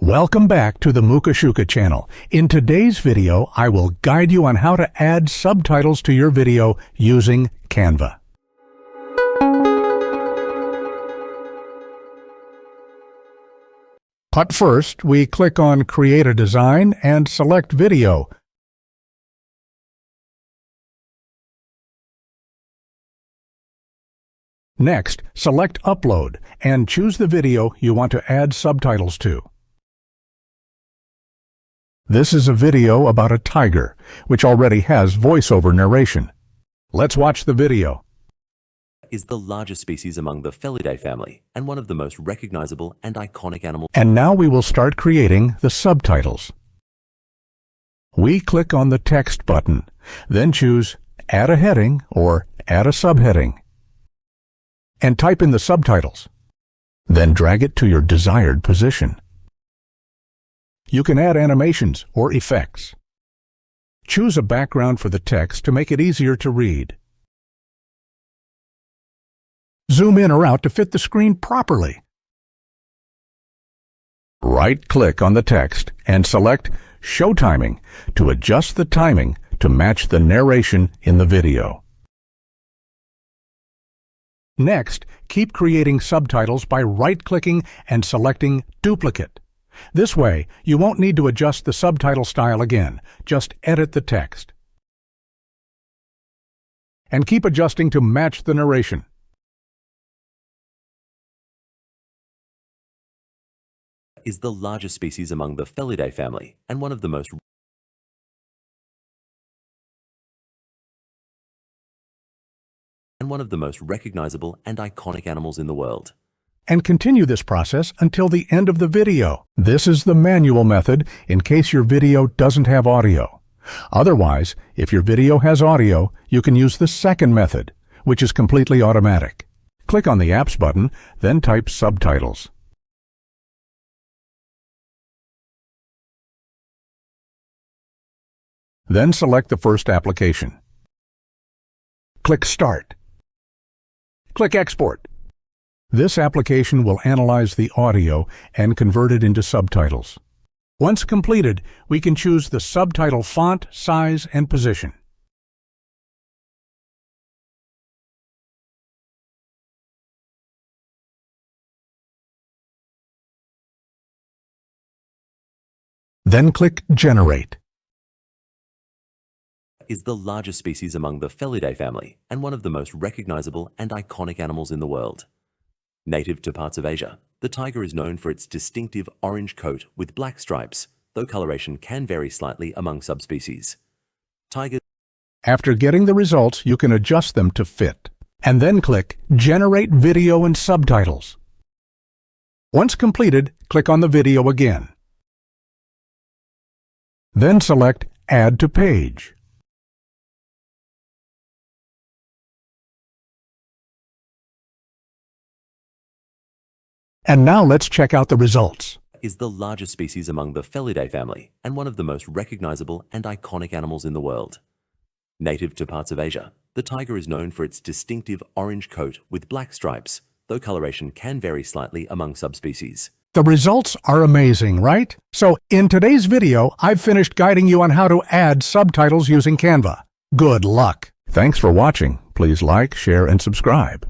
Welcome back to the Mukashuka channel. In today's video, I will guide you on how to add subtitles to your video using Canva. But first, we click on Create a Design and select Video. Next, select Upload and choose the video you want to add subtitles to. This is a video about a tiger, which already has voiceover narration. Let's watch the video. Is the largest species among the Felidae family and one of the most recognizable and iconic animals. And now we will start creating the subtitles. We click on the Text button, then choose Add a Heading or Add a Subheading, and type in the subtitles. Then drag it to your desired position. You can add animations or effects. Choose a background for the text to make it easier to read. Zoom in or out to fit the screen properly. Right-click on the text and select Show Timing to adjust the timing to match the narration in the video. Next, keep creating subtitles by right-clicking and selecting Duplicate. This way, you won't need to adjust the subtitle style again. Just edit the text. And keep adjusting to match the narration. Is the largest species among the Felidae family and one of the most recognizable and iconic animals in the world. And continue this process until the end of the video. This is the manual method in case your video doesn't have audio. Otherwise, if your video has audio, you can use the second method, which is completely automatic. Click on the Apps button, then type Subtitles. Then select the first application. Click Start. Click Export. This application will analyze the audio and convert it into subtitles. Once completed, we can choose the subtitle font, size, and position. Then click Generate. Is the largest species among the Felidae family and one of the most recognizable and iconic animals in the world. Native to parts of Asia, the tiger is known for its distinctive orange coat with black stripes, though coloration can vary slightly among subspecies. After getting the results, you can adjust them to fit, and then click Generate Video and Subtitles. Once completed, click on the video again. Then select Add to Page. And now let's check out the results. Is the largest species among the Felidae family and one of the most recognizable and iconic animals in the world. Native to parts of Asia, the tiger is known for its distinctive orange coat with black stripes, though coloration can vary slightly among subspecies. The results are amazing, right? So, in today's video, I've finished guiding you on how to add subtitles using Canva. Good luck! Thanks for watching. Please like, share, and subscribe.